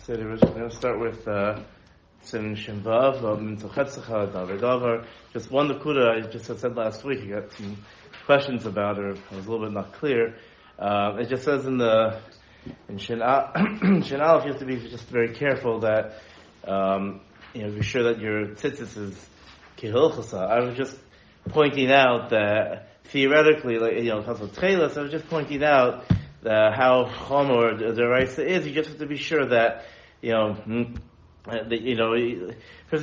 So we're going to start with Sin Shimvav, Mintzochetzecha, Davar. Just one Nakuda I just said last week. I got some questions about, or I was a little bit not clear. It just says in Shin Aleph, you have to be just very careful that be sure that your tzitzis is kihilchasa. I was just pointing out that theoretically, it comes with tchelas. I was just pointing out how chomer the deraisa is. You just have to be sure that person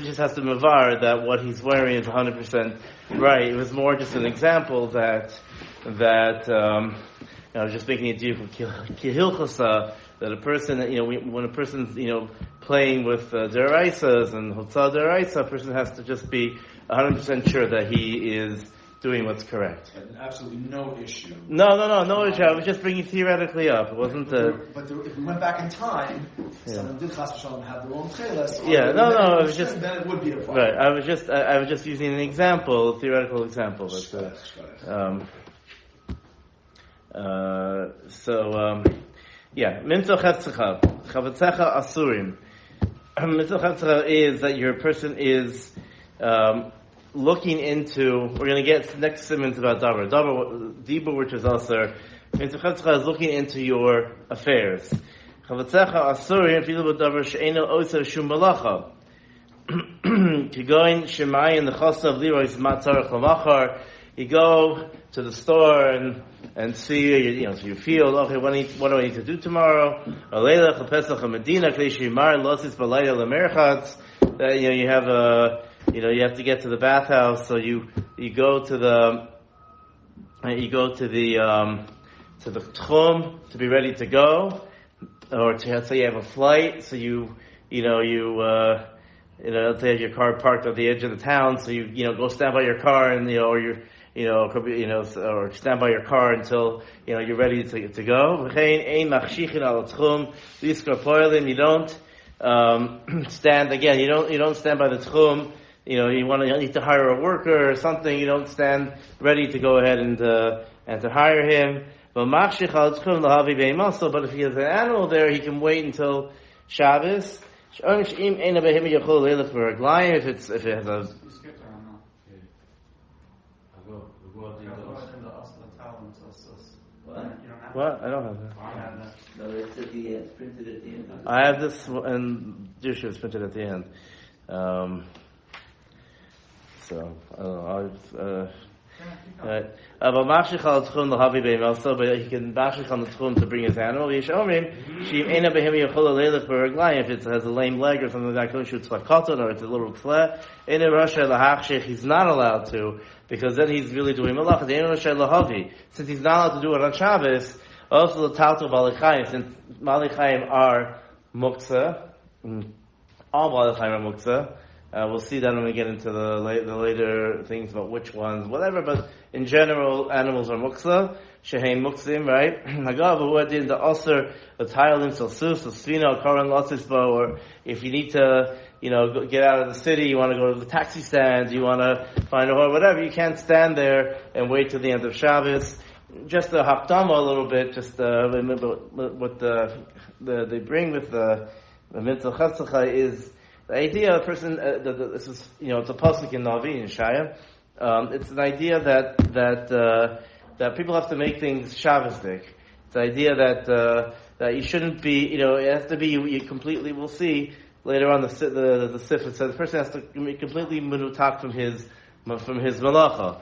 just has to mavar that what he's wearing is 100% right. It was more just an example that I was just making it deal for kihilchasa, that a person, when a person's, playing with deraisas and hotzah deraisa, a person has to just be 100% sure that he is doing what's correct. And absolutely no issue. No issue. I was just bringing theoretically up. It wasn't if we went back in time, someone did chas v'shalom have their own chelas. I was just. Then it would be a problem. Right. I was just using an example, theoretical example. But, Minto chetzecha, chavetzecha asurim. Minto chetzecha is that your person is looking into. We're going to get next segment about davar. Dibur, which is also Minto chetzecha, is looking into your affairs. Chavetzecha asurim filu b'davar she'eno osa shum malacha. Kigoin shemayin the chosav lirois matzarach lamachar. You go to the store and see, so you feel, okay, what do I need to do tomorrow? You have to get to the bathhouse, so you go to the tchum to be ready to go, or to say you have a flight, so let's say you have your car parked at the edge of the town, so you go stand by your car and or stand by your car until you're ready to go. You don't stand again. You don't stand by the tchum. You need to hire a worker or something. You don't stand ready to go ahead and to hire him. But if he has an animal there, he can wait until Shabbos. If it has a What? I don't have that. No, it's at the end. It's printed at the end. I have this, and Yusha is printed at the end. So, I don't know. But machshich al tchum l'havi beim also, but he can machshich on the tchum to bring his animal. Yishomrim, she'im eina behem yachol leilach b'raglayim, if it has a lame leg or something like that, or it's a little tle, eina rasha lahachshich, he's not allowed to, because then he's really doing malach. Eina rasha lahavi, since he's not allowed to do it on Shabbos, also the talto b'alichayim, since b'alichayim are muktzah, all b'alichayim are muktzah. We'll see that when we get into the later things about which ones, whatever, but in general, animals are muksa, shehein muksim, right? Hagav, who had in the osir, the tiling, salsus, the svina, karan, lotzisba, or if you need to, get out of the city, you want to go to the taxi stand, you want to find a horse, whatever, you can't stand there and wait till the end of Shabbos. Just a hakdama a little bit, just what they bring with the mitzvah chetzecha is, the idea of a person, this is, it's a pasuk in Navi, in Shaya. It's an idea that people have to make things Shabbos-dik. It's the idea that you shouldn't be, it has to be, you completely, we'll see later on the Sif, it says the person has to be completely menutak from his malacha.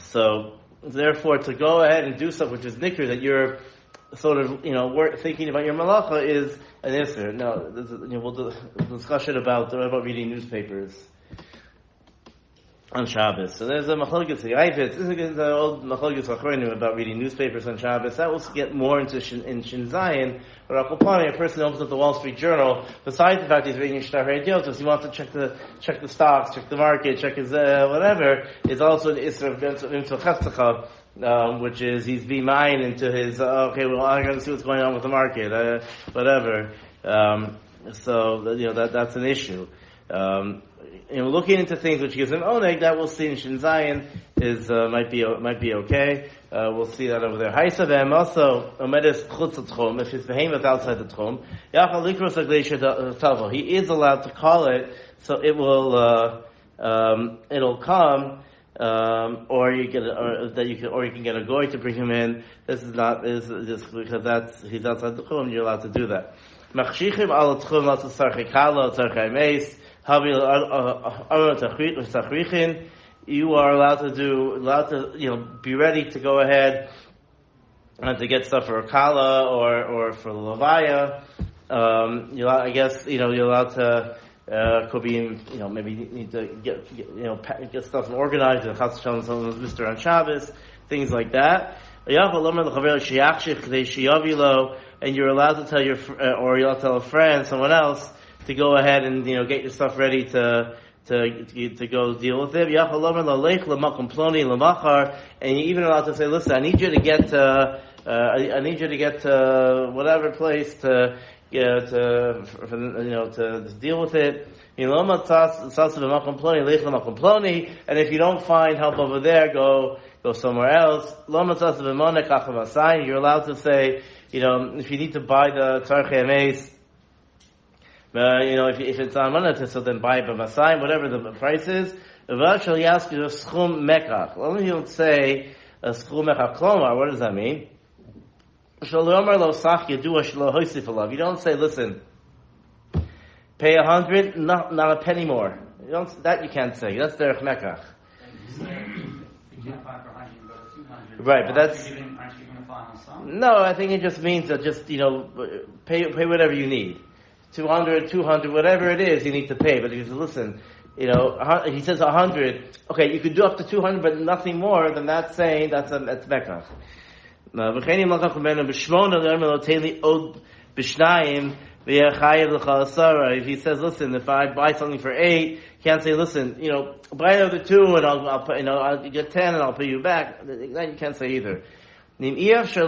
So, therefore, to go ahead and do stuff which is nikr, that you're sort of, thinking about your malacha is an isser. No, we'll do a discussion about reading newspapers on Shabbos. So there's a machlokes this is the old machlokes achronim about reading newspapers on Shabbos. That will get more into in Shin Zayin. But a person opens up the Wall Street Journal. Besides the fact he's reading Shtar Hadiotos, he wants to check the stocks, check the market, check his whatever. It's also an isser of chetzecha. Which is he's being mine into his I got to see what's going on with the market, whatever. So that's an issue. Looking into things which gives him oneg, that we'll see in Shin Zayin is might be okay. We'll see that over there. Haisavem also omedes chutz tchum. If his behemoth outside the tchum, yachal likros agleisha tavo. He is allowed to call it, so it will it'll come. Or you can get a goy to bring him in. This is just because he's outside the tchum. You're allowed to do that. Machshichim al tchum al tzarchei kala tzarchei meis habil ar tachrichin. You are allowed to be ready to go ahead and to get stuff for a kala or for the levaya. You're allowed to. Could be, maybe you need to get stuff organized and Chas Shalom someone's Mr. on Shabbos, things like that. And you're allowed to tell or you're allowed to tell a friend, someone else, to go ahead and get your stuff ready to go deal with it. And you're even allowed to say, listen, I need you to get to whatever place to deal with it. And if you don't find help over there, go somewhere else. You're allowed to say, if you need to buy the tzarchei meis, if it's on money, so then buy it by Masai, whatever the price is. Eventually, ask you a schum mekach. Only he'll say a schum mekach klomar. What does that mean? You don't say, listen, pay 100, not a penny more. That you can't say. That's derech mekach. Right, but that's. No, I think it just means that pay whatever you need. 200, whatever it is, you need to pay. But if you listen, he says 100. Okay, you could do up to 200, but nothing more than that. Saying that's mekach. If he says, listen, if I buy something for 8, can't say, listen, buy another 2 and I'll get 10 and I'll pay you back. That you can't say either. Let's say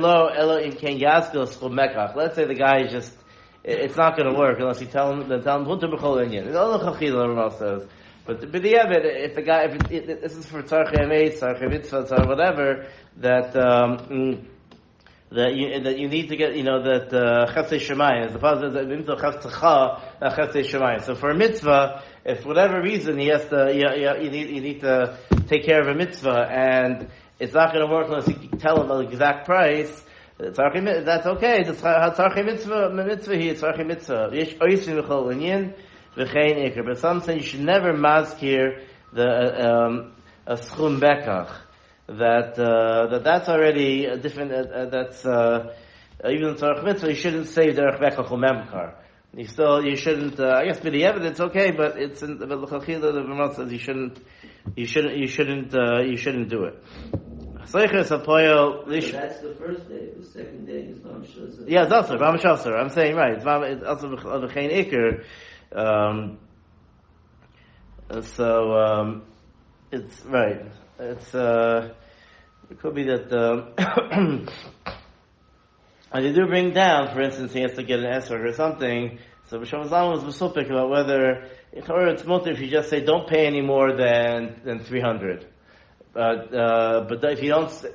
the guy is just, it's not going to work unless you tell him, says. But if the guy, this is for tzarchei meis, tzarchei mitzvah, whatever, that you need to get, that chesed shemayim, as opposed to the mitzvah chesed shemayim. So for a mitzvah, if for whatever reason he has to, you need to take care of a mitzvah, and it's not going to work unless you tell him the exact price. That's okay. It's tzarchei mitzvah here. Tzarchei mitzvah. Yesh oisim v'chol inyan v'chein iker. But some say you should never mazkir a schum bekach. That's already a different. That's even tzarchei mitzvah. You shouldn't say derech bekach umemkar. You shouldn't. I guess b'di evidence okay, but it's in the l'chachila. The Gemara says you shouldn't do it. That's the first day. The second day is Ram Shasar. Yeah, it's also Ram Shasar. I'm saying right. It's also V'chein Iker. So it's right. It's it could be that and you do bring down, for instance, he has to get an esrog or something. So B'Shem Zalman was besupik about whether it's mutter if you just say don't pay any more than 300. But if you don't say,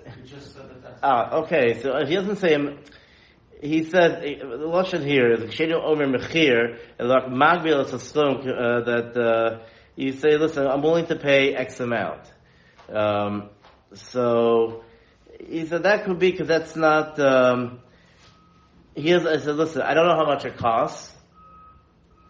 okay. So if he doesn't say, he said the lashon here is Ksheinu Omer Mechir like Magbil is a stone that you say, listen, I'm willing to pay X amount. So he said that could be because that's not. I said, listen, I don't know how much it costs,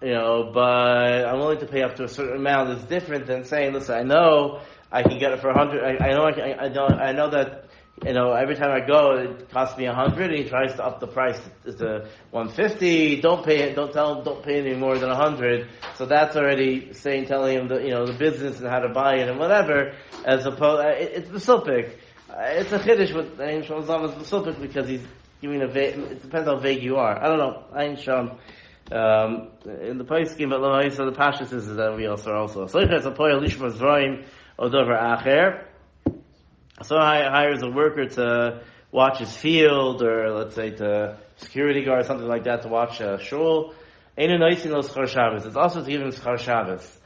but I'm willing to pay up to a certain amount. It's different than saying, listen, I know I can get it for 100. I know that every time I go it costs me 100, and he tries to up the price to 150. Don't pay any more than 100. So that's already telling him the business and how to buy it and whatever. As opposed, it's besupik. It's a chiddush with Ayin Shom is besupik because he's giving a vague. It depends how vague you are. I don't know. Ayin Shom. In the place scheme, but the Pashas is that we also. So it's a poy lishma zroim. So hires a worker to watch his field, or let's say to security guard, something like that, to watch a shul. It's also to give him schar Shabbos.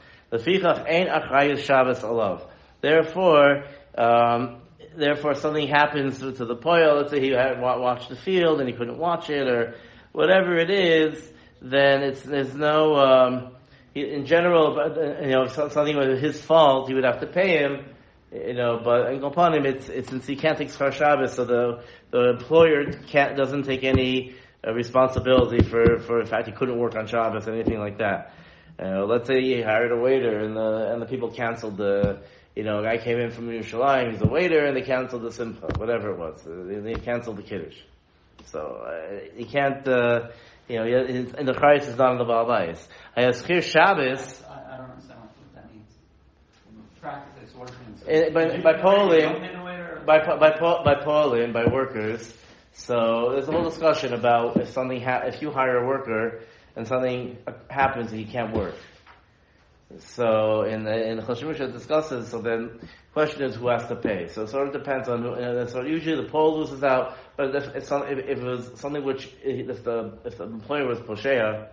Therefore, Therefore, something happens to the poil. Let's say he had watched the field and he couldn't watch it, or whatever it is. Then there's no in general. If something was his fault, he would have to pay him. But upon him, it's since he can't take Schar Shabbos, so the employer doesn't take any responsibility for the fact he couldn't work on Shabbos or anything like that. Let's say he hired a waiter and the people canceled the. A guy came in from Yerushalayim, he's a waiter, and they canceled the simcha, whatever it was. They canceled the kiddush. So, he can't, in the Christ is not in the Baal Bayis. I have Schir Shabbos. I don't understand what that means. In practice, what it means. By polling, by workers. So, there's a whole discussion about if you hire a worker and something happens and he can't work. So in the Choshen Mishra discusses. So then, the question is who has to pay. So it sort of depends on. So usually the poll loses out. But if it was something which if the employer was posheya,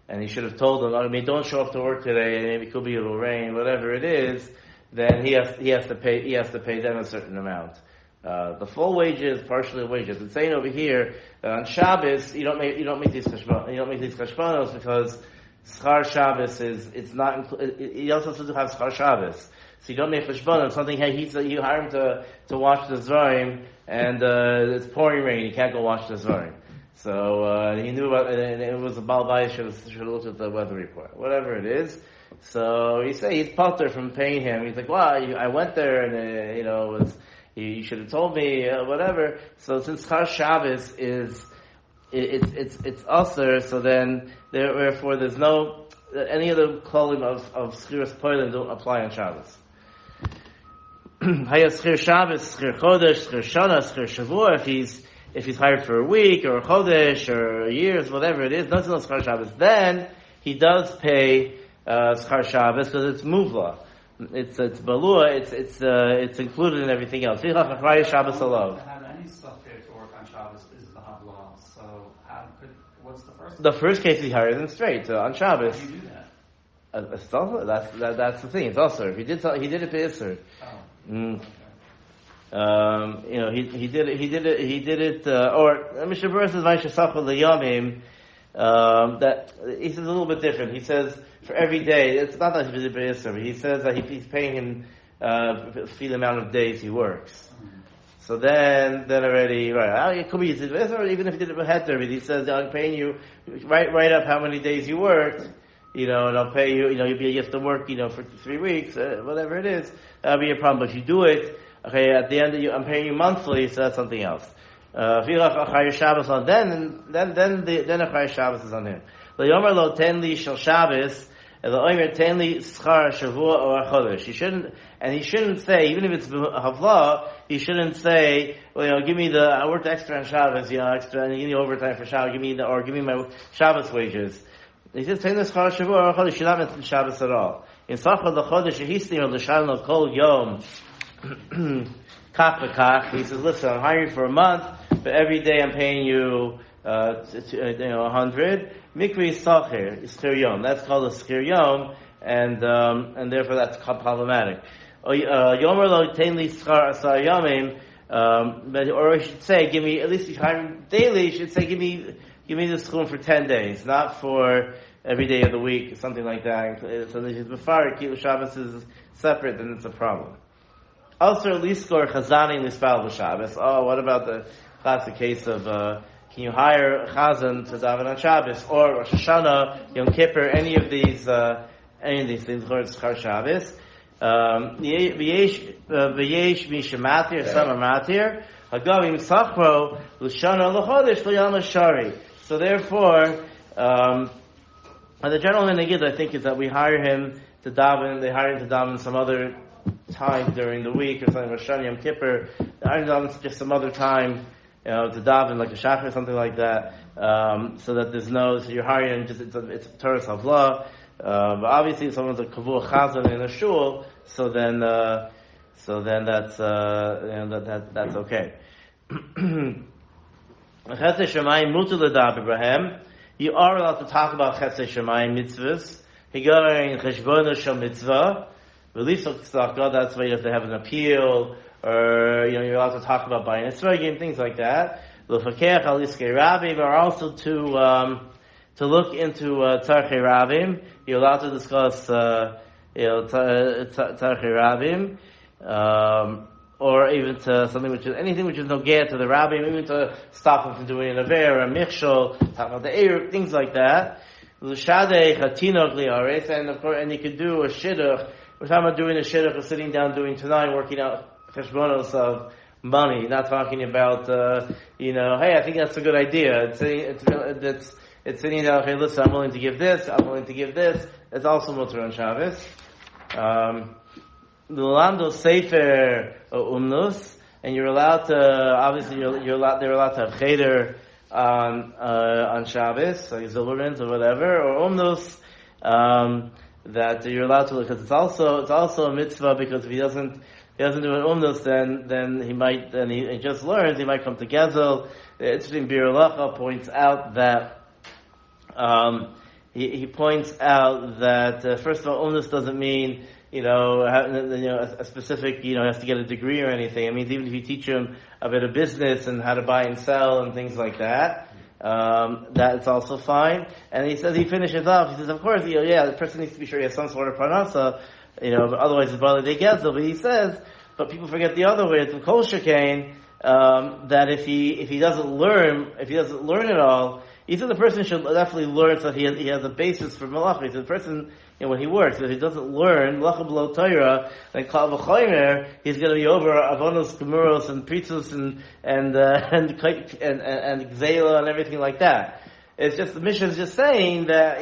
and he should have told them, don't show up to work today. Maybe it could be a little rain, whatever it is. Then he has to pay them a certain amount. The full wages, partially wages. It's saying over here that on Shabbos you don't make these kashbanos because Schar Shabbos it's not. He also has to have Schar Shabbos, so you don't make cheshbon. Something you hire him to watch the Zvarim, and it's pouring rain. You can't go watch the Zvarim. So he knew about it, and it was a Baal Bayis should have looked at the weather report, whatever it is. So he's potter from paying him. He's like, well, I went there, and you should have told me, whatever. So since Schar Shabbos is. It's usher, so then therefore there's no any of the kolim of schiras poilim don't apply on Shabbos. Hayas schir Shabbos, schir chodesh, schir shana, schir shavua. If he's hired for a week or a chodesh or years, whatever it is, nothing else schar Shabbos. Then he does pay schar Shabbos because it's muvla. It's balua. It's included in everything else. Shabbos alone. The first case he hired him straight on Shabbos. How do you do that? That's the thing. It's also he did it to Isser. He did it. Or Mishnah Berurah says Vaishasachol Yomi. That he says a little bit different. He says for every day. It's not that he did it to Isser, but he says that he's paying him for the amount of days he works. So then already, right, it could be, or even if he did it with heter, but he says, I'm paying you, write up how many days you worked, and I'll pay you, you have to work, for 3 weeks, whatever it is, that'll be a problem. But if you do it, okay, at the end I'm paying you monthly, so that's something else. If you have Achayir Shabbos on, then Achayir Shabbos is on him. The Yomer lo tenli shel Shabbos, the Omer tenli schar shavua or chodesh. He shouldn't say, even if it's havla, he shouldn't say, give me I worked extra on Shabbos, extra, and give me overtime for Shabbos, give me my Shabbos wages. He says, tenli schar shavua or chodesh. Should not mention Shabbos at all. In Sachar the chodesh yehistim or the shalom of kol yom kach v'kach. He says, listen, I'm hiring for a month, but every day I'm paying you 100. Mikri Sachir is Schir Yom. That's called a Schir Yom, and therefore that's problematic. Yomer lo tenli schar asar yomim, or I should say, give me, at least if I'm daily, you should say, give me the schum for 10 days, not for every day of the week, something like that. So this is before Kilu Shabbos is separate, then it's a problem. Also, liskor chazani lispal b'Shabbos. Oh, what about the classic case of, can you hire a chazan to daven on Shabbos or Rosh Hashanah, Yom Kippur, any of these things? Or it's Schar Shabbos. V'yesh mishamatir, some are matir. Hagavim sachro l'shana l'chodesh l'yam shari. So therefore, the general minhag I think is that we hire him to daven. They hire him to daven some other time during the week or something. Rosh Hashanah, Yom Kippur. They hire him to daven just some other time. To daven like a shachar or something like that, so that so you're hiring just it's a Torah's havla. But obviously, if someone's a kavua chazan in a shul, so then that's that's okay. Chetzei Shemayim mutar l'daber Abraham. You are allowed to talk about Chetzei Shemayim mitzvahs. Higarin cheshbona shel mitzvah. Release of tzedakah. That's why you have to have an appeal. or you're allowed to talk about buying a tzvagim, things like that. L'fakech al iskei rabim, or also to look into tzarchei rabim. You're allowed to discuss tzarchei rabim, or even to something which is anything which is nogea to the rabbi, even to stop him from doing an aver, a michshol, talk about the eruv, things like that. L'shadei chatinok liaretz, and of course, and you could do a shidduch. We're talking about doing a shidduch, or sitting down doing tonight, working out cheshbonos of money, not talking about hey, I think that's a good idea. It's sitting down. Okay, listen, I'm willing to give this. I'm willing to give this. It's also mutter on Shabbos. The Lando Sefer Umnus, and you're allowed to, obviously they're allowed to have cheder on Shabbos, like Zilbermans or whatever, or Umnus, that you're allowed to, because it's also a mitzvah, because if he doesn't do an Umnus, then he just learns, he might come to Gezel. The interesting Bir Alacha points out that, he points out that, first of all, Umnus doesn't mean, a specific, has to get a degree or anything. It means even if you teach him a bit of business and how to buy and sell and things like that, that's also fine. And he says, he finishes off, he says, of course, the person needs to be sure he has some sort of parnasa, but otherwise his brother they get. But he says, but people forget the other way, it's in Kol Shekain, that if he doesn't learn it all, he said the person should definitely learn so that he has a basis for malacha. He said the person, when he works, if he doesn't learn malacha below Torah, then kal v'chomer, he's going to be over avonos, gemuros, and pritzus, and gzeila, and everything like that. It's just, the mission is just saying that,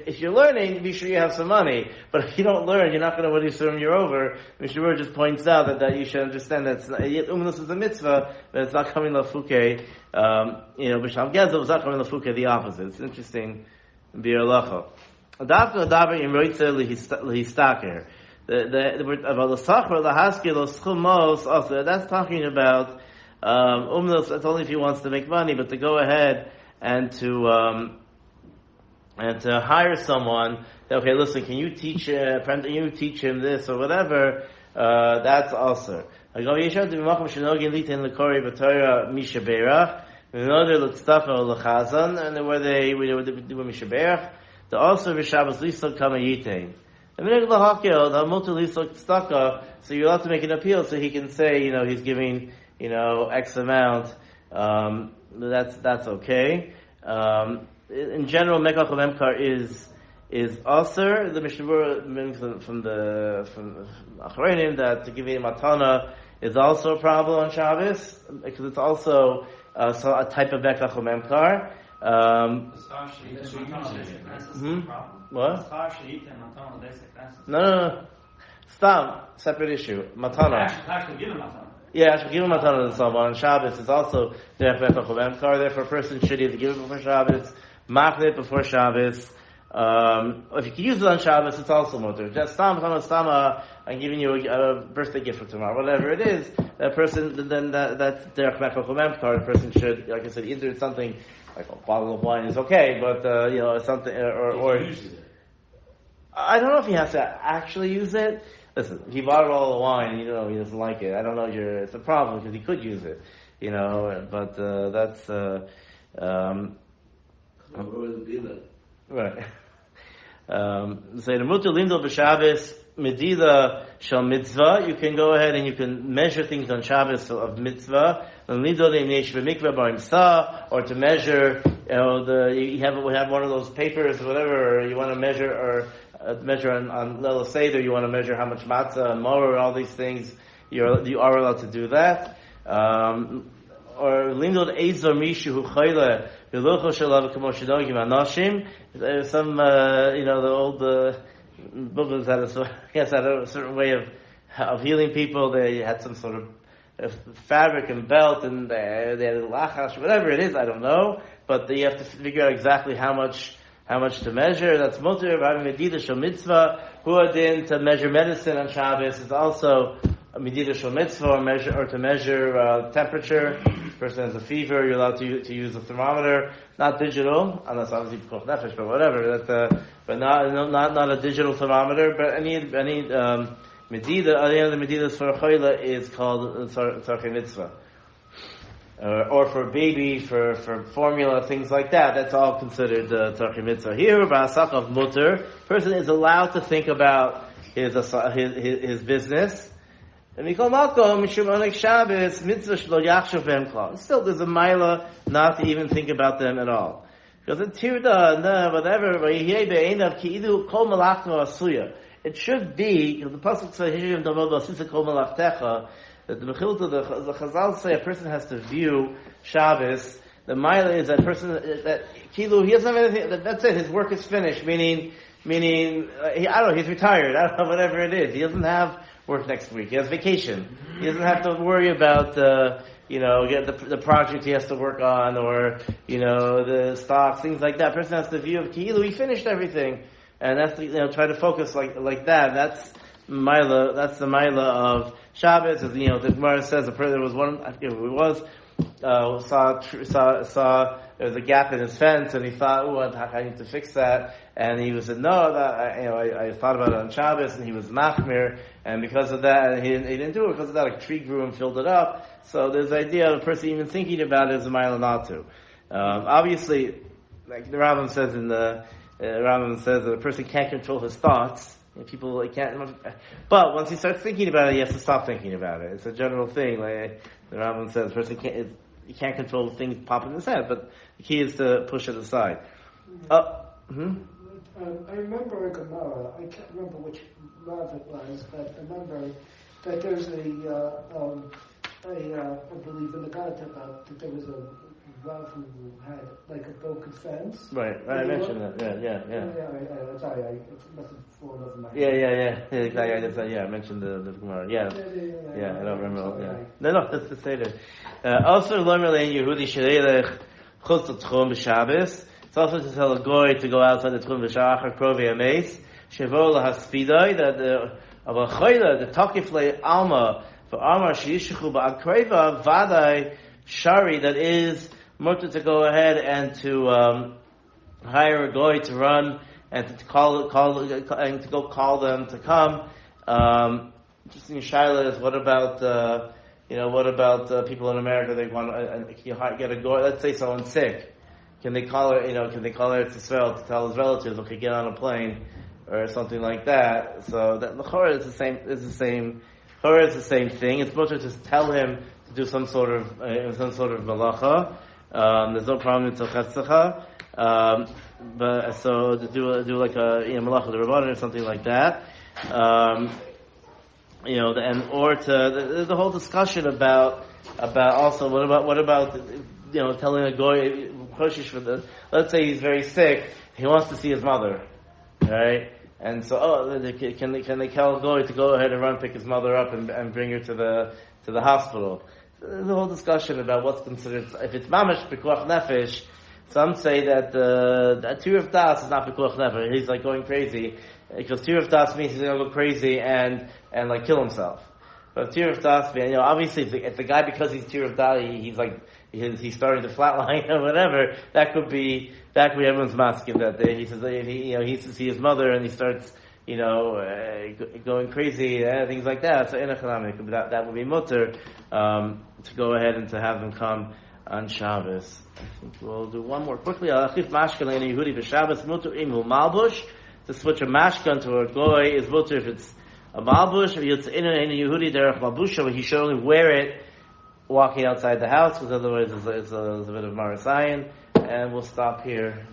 if you're learning, be sure you have some money. But if you don't learn, you're not going to win Yisurim, you're over. Mishnah just points out that you should understand that Umnus is a mitzvah, but it's not coming lafuke. B'sham Gezel is not coming lafuke, the opposite. It's interesting. Bir Alacha. Dafka Daber Imroitze Lihistaker. About the Sachar, the Haskell, the Schumos, also, that's talking about, Umnus, that's only if he wants to make money, but to go ahead and to hire someone, okay, listen, can you teach him this or whatever, that's also. And where they do Mishaberach, the also Shabbos Lisok Kama Yitain. So you're allowed to make an appeal so he can say, he's giving, X amount, that's okay. In general, Mekach Memkar is Aser. The Mishnah from Achronim that to give a matana is also a problem on Shabbos because it's also a type of Mekach Memkar. What? No. Stam, separate issue. Matana. Yeah, I should give him matana to someone on Shabbos. It's also derech mekach memkar. Therefore, a person should either give it before Shabbos, machne it before Shabbos. If you can use it on Shabbos, it's also mutter. Just stam, I'm giving you a birthday gift for tomorrow, whatever it is. That person, then that's derech mekach memkar. The person should, like I said, either it's something like a bottle of wine is okay, but something or I don't know if he has to actually use it. Listen, if he bought all the wine, he doesn't like it. I don't know it's a problem because he could use it, but that's right. Say the mutter lindel b'Shabbos medida shel mitzvah. You can go ahead and you can measure things on Shabbos of mitzvah. Or to measure, we have one of those papers, or whatever, or you want to measure, measure on Leil Seder, you want to measure how much matzah and morah, all these things, you are allowed to do that. Or lindod ezor mishu hu chayle v'locho shelav k'mo shedogim anashim. Some, the old Bubbas had a certain way of healing people. They had some sort of fabric and belt, and they had a lachash, whatever it is, I don't know. But you have to figure out exactly how much to measure. That's mutter. Having medida shel mitzvah. Huadin to measure medicine on Shabbos is also a medida shel mitzvah, or to measure temperature. If a person has a fever, you're allowed to use a thermometer, not digital, unless obviously koch nefesh, but whatever. But not a digital thermometer. But any Medida, the other Medidas for a Choyla is called Tzarchei Mitzvah. Or for a baby, for formula, things like that. That's all considered Tzarchei Mitzvah. Here, Ba'asach of Mutter, person is allowed to think about his business. And we call Malkom, Mishum Orach Shabbos, Mitzvah Shlo Yachshav Behem Klal. Still, there's a Maila not to even think about them at all. Because in Tirda, whatever, it should be, because the Pasuk says, that the Chazal say a person has to view Shabbos. The Maila is that person, that Kilu, he doesn't have anything, that's it, his work is finished, meaning, I don't know, he's retired, I don't know, whatever it is. He doesn't have work next week, he has vacation. He doesn't have to worry about, get the project he has to work on, or, the stocks, things like that. Person has the view of Kilu, he finished everything. And that's, try to focus like that. That's the Maila of Shabbos. As, the Gemara says, there was one, I forget who it was, saw there was a gap in his fence, and he thought, I need to fix that. And he said, no, I thought about it on Shabbos, and he was machmir, and because of that, he didn't do it. Because of that, a tree grew and filled it up. So there's the idea of a person even thinking about it is a Maila not to. Obviously, like the Rambam says Rambam says that a person can't control his thoughts. People can't, but once he starts thinking about it, he has to stop thinking about it. It's a general thing. Like the Rambam says, a person can't control things pop in his head, but the key is to push it aside. I remember a Gemara. I can't remember which Rav it was, but I remember that there's I believe in the Gata that there was a Rav who had like a broken fence. Right, I mentioned that. Yeah. Sorry, it must have fallen over my head. Yeah. Exactly. I mentioned the Gemara. Yeah, I don't remember. Yeah. No, that's the Seder. Also, Lomer Lein Yehudi Sherelech Chutz L'Tchum B'Shabbos. It's also to tell a goy to go outside the Tchum B'Shachar Krovi Ameis Shevo LaHaspidoi that the Choyla the Tokif Le Alma for Amar Sheishichu Ba'Akreva Vadai Shari that is mutter to go ahead and to hire a goy to run and to call and to go call them to come. Interesting shaila is what about people in America? They want to get a goy. Let's say someone's sick. Can they call her? Can they call her to Israel to tell his relatives, okay, get on a plane or something like that? So that the Chorah is the same. Chorah is the same thing. It's mutter to tell him to do some sort of malacha. There's no problem in Tzochetzecha. But so to do like a malacha the Rabbanan or something like that. There's a whole discussion about also what about telling a goy let's say he's very sick, he wants to see his mother, right? And so can they tell a goy to go ahead and run pick his mother up and bring her to the hospital? There's a whole discussion about what's considered, if it's mamash pikuach nefesh. Some say that Tir of Das is not pikuach nefesh. He's like going crazy because Tir of Das means he's going to go crazy and like kill himself. But Tir of Das, obviously, if the guy because he's Tir of Das, he's starting to flatline or whatever. That could be everyone's masking that day. He says if he needs to see his mother and he starts going crazy, things like that. So in that would be mutter to go ahead and to have them come on Shabbos. I think we'll do one more quickly. Alachif mashkan in Yehudi b'Shabbos mutter imu malbush. To switch a mashkan to a goy is mutter if it's a malbush. If it's in a Yehudi derech malbusha, he should only wear it walking outside the house, because otherwise it's a bit of marasayan. And we'll stop here.